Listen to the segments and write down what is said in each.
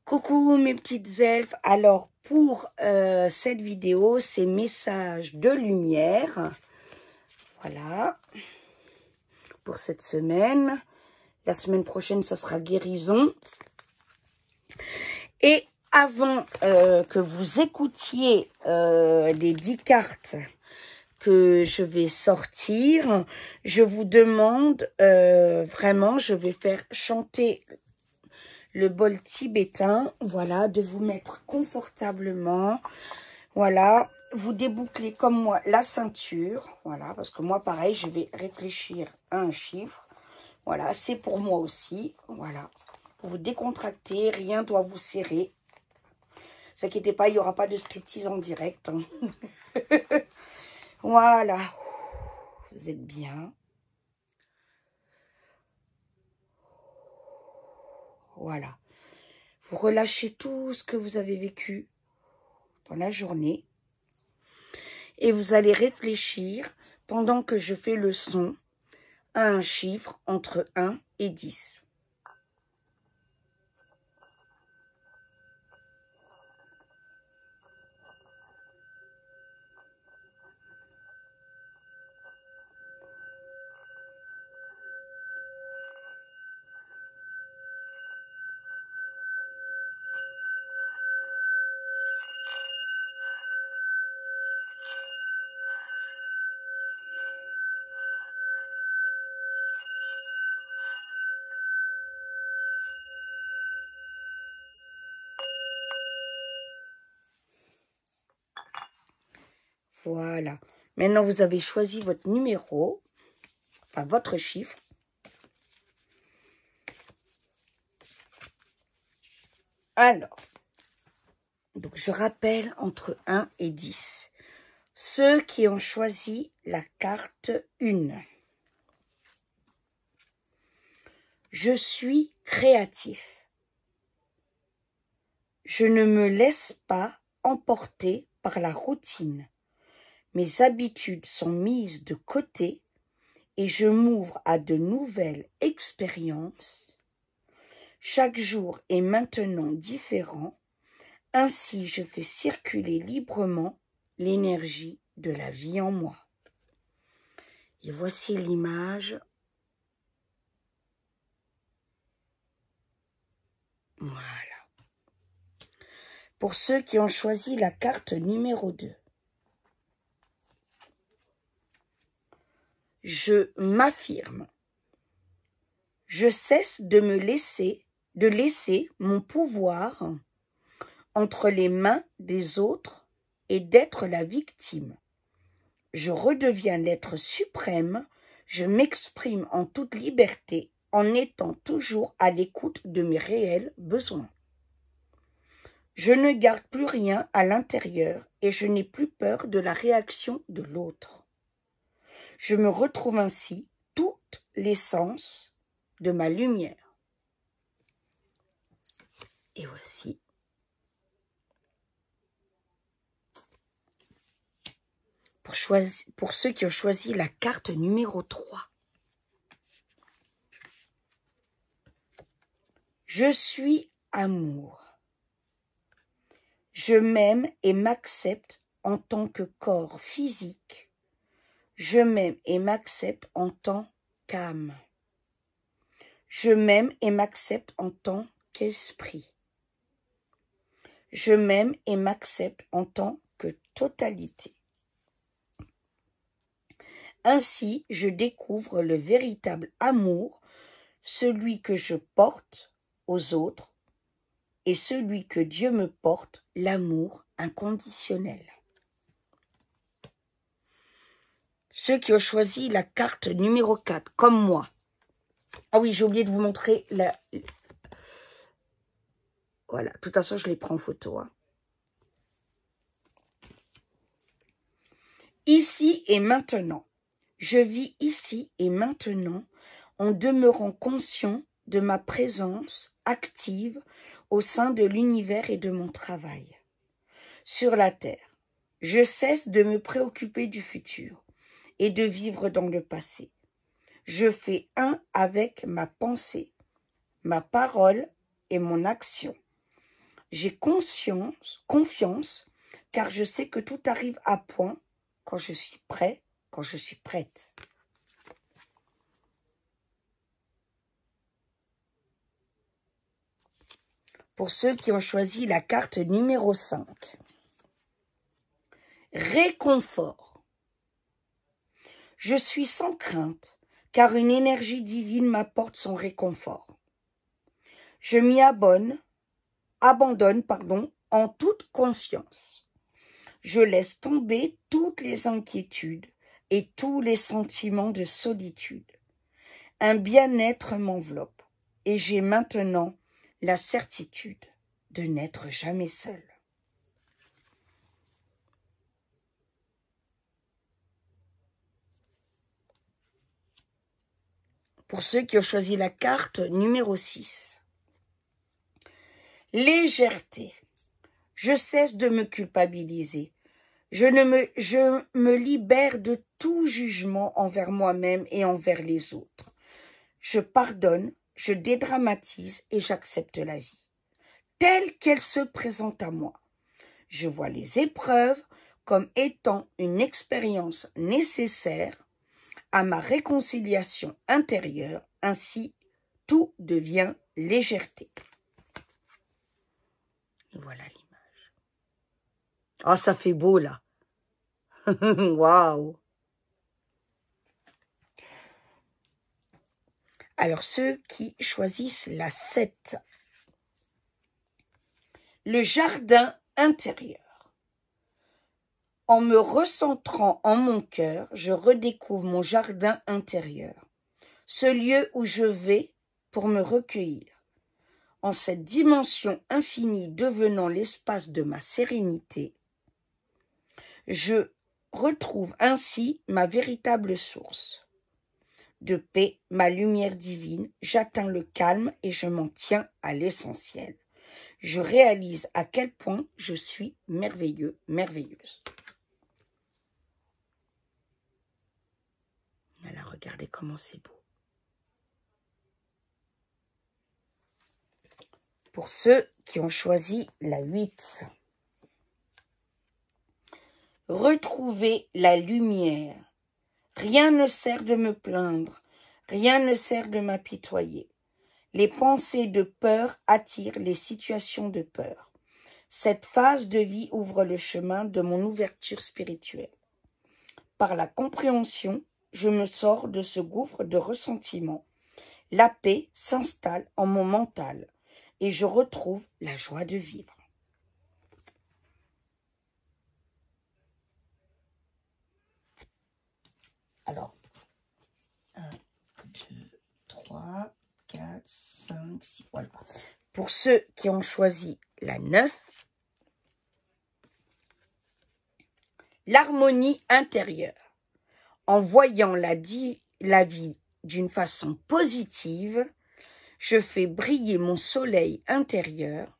Coucou mes petites elfes, alors pour cette vidéo, c'est message de lumière, voilà, pour cette semaine. La semaine prochaine, ça sera guérison. Et avant que vous écoutiez les 10 cartes que je vais sortir, je vous demande vraiment, je vais faire chanter le bol tibétain, voilà, de vous mettre confortablement, voilà, vous débouclez comme moi la ceinture, voilà, parce que moi pareil, je vais réfléchir à un chiffre, voilà, c'est pour moi aussi, voilà, pour vous décontracter, rien doit vous serrer, ne vous inquiétez pas, il n'y aura pas de striptease en direct, hein. Voilà, vous êtes bien. Voilà. Vous relâchez tout ce que vous avez vécu dans la journée. Et vous allez réfléchir, pendant que je fais le son, à un chiffre entre 1 et 10. Voilà. Maintenant, vous avez choisi votre numéro, enfin votre chiffre. Alors, donc je rappelle entre 1 et 10. Ceux qui ont choisi la carte 1. Je suis créatif. Je ne me laisse pas emporter par la routine. Mes habitudes sont mises de côté et je m'ouvre à de nouvelles expériences. Chaque jour est maintenant différent, ainsi je fais circuler librement l'énergie de la vie en moi. Et voici l'image. Voilà. Pour ceux qui ont choisi la carte numéro 2. Je m'affirme. Je cesse de laisser mon pouvoir entre les mains des autres et d'être la victime. Je redeviens l'être suprême, je m'exprime en toute liberté en étant toujours à l'écoute de mes réels besoins. Je ne garde plus rien à l'intérieur et je n'ai plus peur de la réaction de l'autre. Je me retrouve ainsi toute l'essence de ma lumière. Et voici. Pour ceux qui ont choisi la carte numéro 3. Je suis amour. Je m'aime et m'accepte en tant que corps physique. Je m'aime et m'accepte en tant qu'âme. Je m'aime et m'accepte en tant qu'esprit. Je m'aime et m'accepte en tant que totalité. Ainsi, je découvre le véritable amour, celui que je porte aux autres, et celui que Dieu me porte, l'amour inconditionnel. Ceux qui ont choisi la carte numéro 4, comme moi. Ah oui, j'ai oublié de vous montrer la... Voilà, de toute façon, je les prends en photo. Hein. Ici et maintenant. Je vis ici et maintenant en demeurant conscient de ma présence active au sein de l'univers et de mon travail. Sur la terre, je cesse de me préoccuper du futur et de vivre dans le passé. Je fais un avec ma pensée, ma parole et mon action. J'ai confiance, car je sais que tout arrive à point quand je suis prêt, quand je suis prête. Pour ceux qui ont choisi la carte numéro 5. Réconfort. Je suis sans crainte, car une énergie divine m'apporte son réconfort. Je m'y abandonne, en toute confiance. Je laisse tomber toutes les inquiétudes et tous les sentiments de solitude. Un bien-être m'enveloppe et j'ai maintenant la certitude de n'être jamais seul. Pour ceux qui ont choisi la carte numéro 6. Légèreté. Je cesse de me culpabiliser. Je me libère de tout jugement envers moi-même et envers les autres. Je pardonne, je dédramatise et j'accepte la vie, telle qu'elle se présente à moi. Je vois les épreuves comme étant une expérience nécessaire à ma réconciliation intérieure, ainsi tout devient légèreté. Et voilà l'image. Ah, ça fait beau là. Waouh. Alors ceux qui choisissent la 7. Le jardin intérieur. En me recentrant en mon cœur, je redécouvre mon jardin intérieur, ce lieu où je vais pour me recueillir. En cette dimension infinie devenant l'espace de ma sérénité, je retrouve ainsi ma véritable source. De paix, ma lumière divine, j'atteins le calme et je m'en tiens à l'essentiel. Je réalise à quel point je suis merveilleux, merveilleuse. Voilà, regardez comment c'est beau. Pour ceux qui ont choisi la 8. Retrouver la lumière. Rien ne sert de me plaindre, rien ne sert de m'apitoyer. Les pensées de peur attirent les situations de peur. Cette phase de vie ouvre le chemin de mon ouverture spirituelle. Par la compréhension, je me sors de ce gouffre de ressentiment. La paix s'installe en mon mental et je retrouve la joie de vivre. Alors, 1, 2, 3, 4, 5, 6, voilà. Pour ceux qui ont choisi la 9, l'harmonie intérieure. En voyant la vie d'une façon positive, je fais briller mon soleil intérieur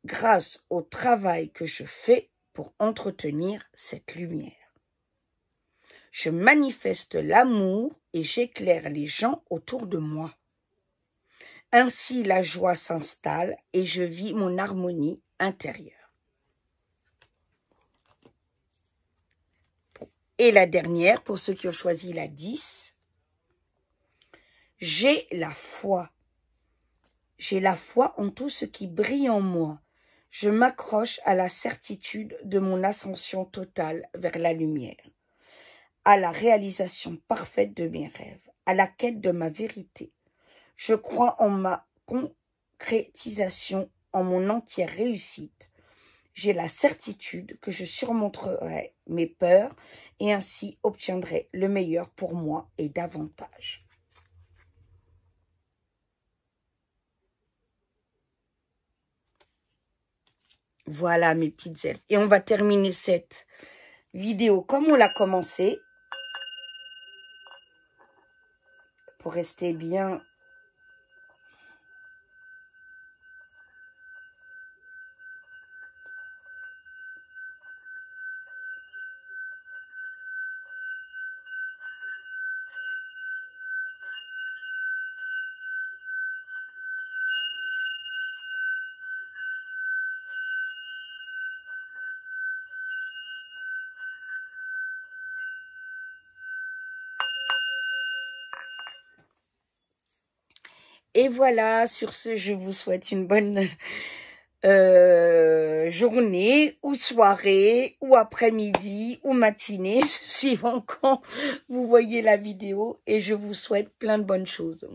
grâce au travail que je fais pour entretenir cette lumière. Je manifeste l'amour et j'éclaire les gens autour de moi. Ainsi la joie s'installe et je vis mon harmonie intérieure. Et la dernière, pour ceux qui ont choisi la 10, j'ai la foi. J'ai la foi en tout ce qui brille en moi. Je m'accroche à la certitude de mon ascension totale vers la lumière, à la réalisation parfaite de mes rêves, à la quête de ma vérité. Je crois en ma concrétisation, en mon entière réussite. J'ai la certitude que je surmonterai mes peurs et ainsi obtiendrai le meilleur pour moi et davantage. Voilà mes petites elfes. Et on va terminer cette vidéo comme on l'a commencé. Pour rester bien Et voilà, sur ce, je vous souhaite une bonne journée ou soirée ou après-midi ou matinée, suivant quand vous voyez la vidéo. Et je vous souhaite plein de bonnes choses.